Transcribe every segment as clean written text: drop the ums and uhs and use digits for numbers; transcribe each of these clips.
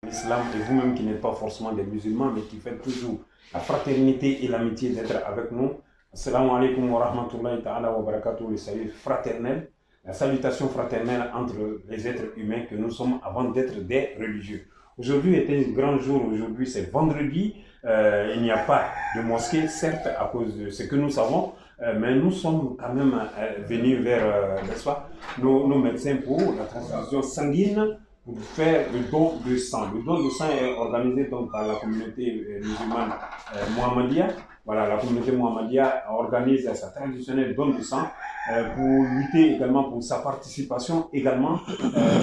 l'islam, et vous-même qui n'êtes pas forcément des musulmans, mais qui faites toujours la fraternité et l'amitié d'être avec nous. Assalamu alaikum wa rahmatullahi ta'ala wa barakatuh, le salut fraternel, la salutation fraternelle entre les êtres humains que nous sommes avant d'être des religieux. Aujourd'hui est un grand jour, aujourd'hui c'est vendredi, il n'y a pas de mosquée, certes à cause de ce que nous savons, mais nous sommes quand même venus vers, n'est-ce pas, nos médecins pour la transfusion sanguine, pour faire le don de sang. Le don de sang est organisé donc par la communauté musulmane Mohammedia. Voilà, la communauté Mohammedia organise sa traditionnelle don de sang pour lutter également pour sa participation également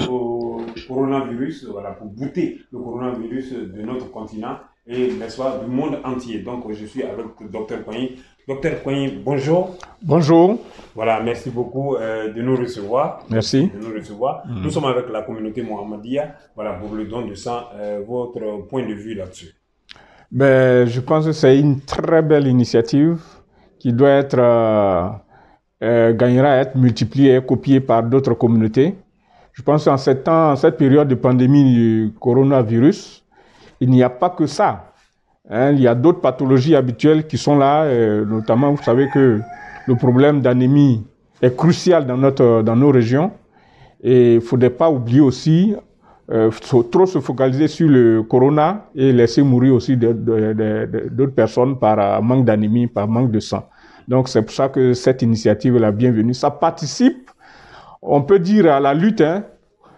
au coronavirus, voilà, pour bouter le coronavirus de notre continent et n'est-ce pas, du monde entier. Donc je suis avec le Dr Koigny. Dr Koigny, bonjour. Bonjour. Voilà, merci beaucoup de nous recevoir. Merci. De nous recevoir. Nous sommes avec la communauté Mohammedia, voilà, pour le don de sang. Votre point de vue là-dessus? Ben, je pense que c'est une très belle initiative qui doit être gagnera à être multipliée et copiée par d'autres communautés. Je pense qu'en cette période de pandémie du coronavirus, il n'y a pas que ça. Hein, il y a d'autres pathologies habituelles qui sont là, notamment, vous savez que le problème d'anémie est crucial dans nos régions. Et il ne faudrait pas oublier aussi, trop se focaliser sur le corona et laisser mourir aussi d'autres personnes par manque d'anémie, par manque de sang. Donc c'est pour ça que cette initiative est la bienvenue. Ça participe, on peut dire, à la lutte,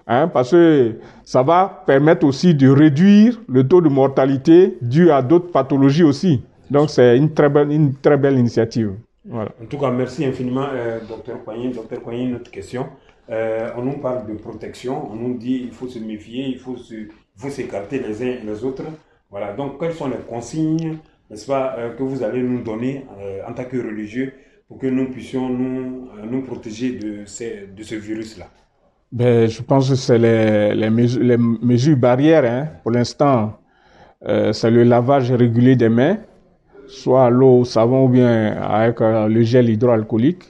parce que ça va permettre aussi de réduire le taux de mortalité dû à d'autres pathologies aussi. Donc c'est une très belle initiative. Voilà. En tout cas, merci infiniment, Dr Koigny. Dr Koigny, une autre question. On nous parle de protection, on nous dit qu'il faut se méfier, il faut s'écarter les uns et les autres. Voilà. Donc, quelles sont les consignes, n'est-ce pas, que vous allez nous donner en tant que religieux pour que nous puissions nous protéger de ce virus-là? Ben, je pense que c'est les mesures barrières. Pour l'instant, c'est le lavage régulier des mains, soit à l'eau, au savon ou bien avec le gel hydroalcoolique.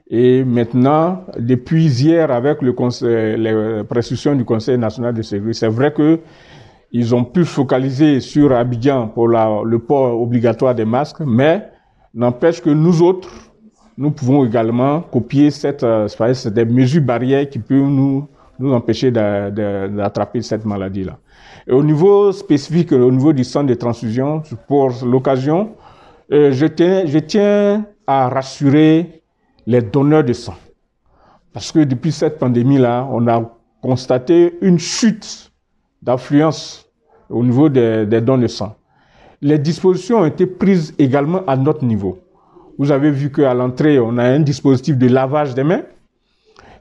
Et maintenant, depuis hier, avec les prescriptions du Conseil national de sécurité, c'est vrai qu'ils ont pu focaliser sur Abidjan pour le port obligatoire des masques, mais n'empêche que nous autres, nous pouvons également copier des mesures barrières qui peuvent nous empêcher d'attraper cette maladie-là. Et au niveau spécifique, au niveau du centre de transfusion, pour l'occasion, je tiens à rassurer les donneurs de sang. Parce que depuis cette pandémie-là, on a constaté une chute d'affluence au niveau des dons de sang. Les dispositions ont été prises également à notre niveau. Vous avez vu qu'à l'entrée, on a un dispositif de lavage des mains.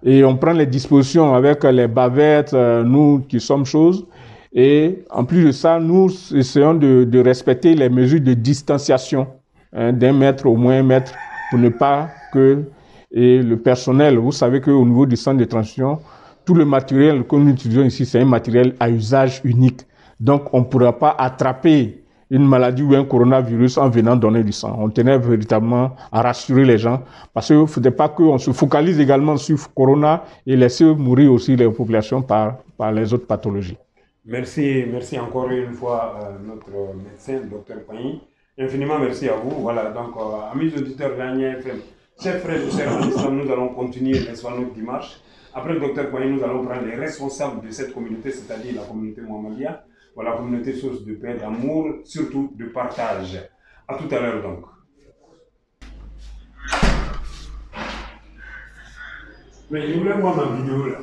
Et on prend les dispositions avec les bavettes, nous qui sommes choses. Et en plus de ça, nous essayons de respecter les mesures de distanciation, d'1 mètre, au moins 1 mètre, pour ne pas que... Et le personnel, vous savez qu'au niveau du centre de transfusion, tout le matériel que nous utilisons ici, c'est un matériel à usage unique. Donc, on ne pourra pas attraper une maladie ou un coronavirus en venant donner du sang. On tenait véritablement à rassurer les gens parce qu'il ne faudrait pas qu'on se focalise également sur Corona et laisser mourir aussi les populations par les autres pathologies. Merci encore une fois notre médecin, Dr Koigny. Infiniment merci à vous. Voilà, donc, amis auditeurs de l'Agna FM, chers frères et sœurs en islam, nous allons continuer notre démarche. Après le Dr Koigny, nous allons prendre les responsables de cette communauté, c'est-à-dire la communauté Mohammedia. Voilà, la communauté source de paix, d'amour, surtout de partage. À tout à l'heure donc. Mais je voulais voir ma vidéo là.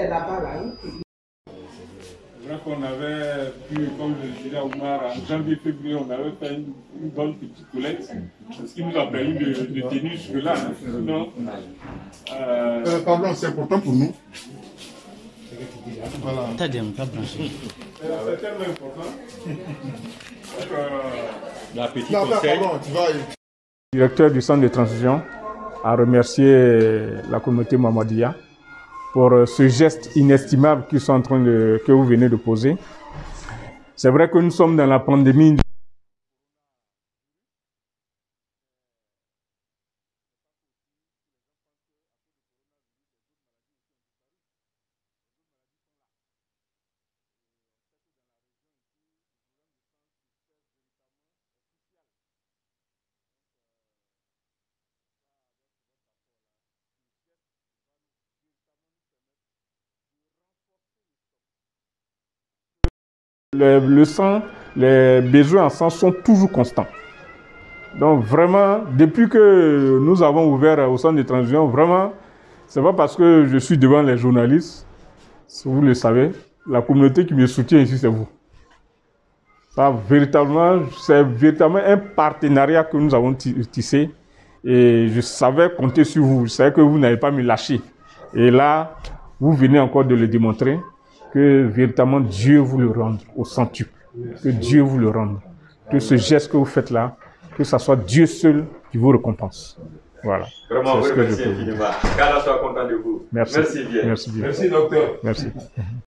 c'est là-bas, là. C'est vrai qu'on avait pu, comme je disais à Oumar, en janvier-février, on avait fait une bonne petite collecte, ce qui nous a permis de tenir jusque-là. Hein. Sinon, pardon, c'est important pour nous. Voilà. T'as bien, t'as branché. C'est tellement important. La petite Non, conseil. pardon, tu vas... Le directeur du centre de transition a remercié la communauté Mamadiya pour ce geste inestimable que vous venez de poser. C'est vrai que nous sommes dans la pandémie. Le sang, les besoins en sang sont toujours constants. Donc vraiment, depuis que nous avons ouvert au centre de transition, vraiment, c'est pas parce que je suis devant les journalistes, vous le savez, la communauté qui me soutient ici, c'est vous. Ça, c'est véritablement un partenariat que nous avons tissé et je savais compter sur vous. Je savais que vous n'allez pas me lâcher. Et là, vous venez encore de le démontrer que véritablement Dieu vous le rende au centuple. Que Dieu vous le rende. Que ce geste que vous faites là, que ce soit Dieu seul qui vous récompense. Voilà. Vraiment, vous remercie infiniment. Qu'Allah soit content de vous. Merci. Merci bien. Merci bien. Merci, docteur. Merci.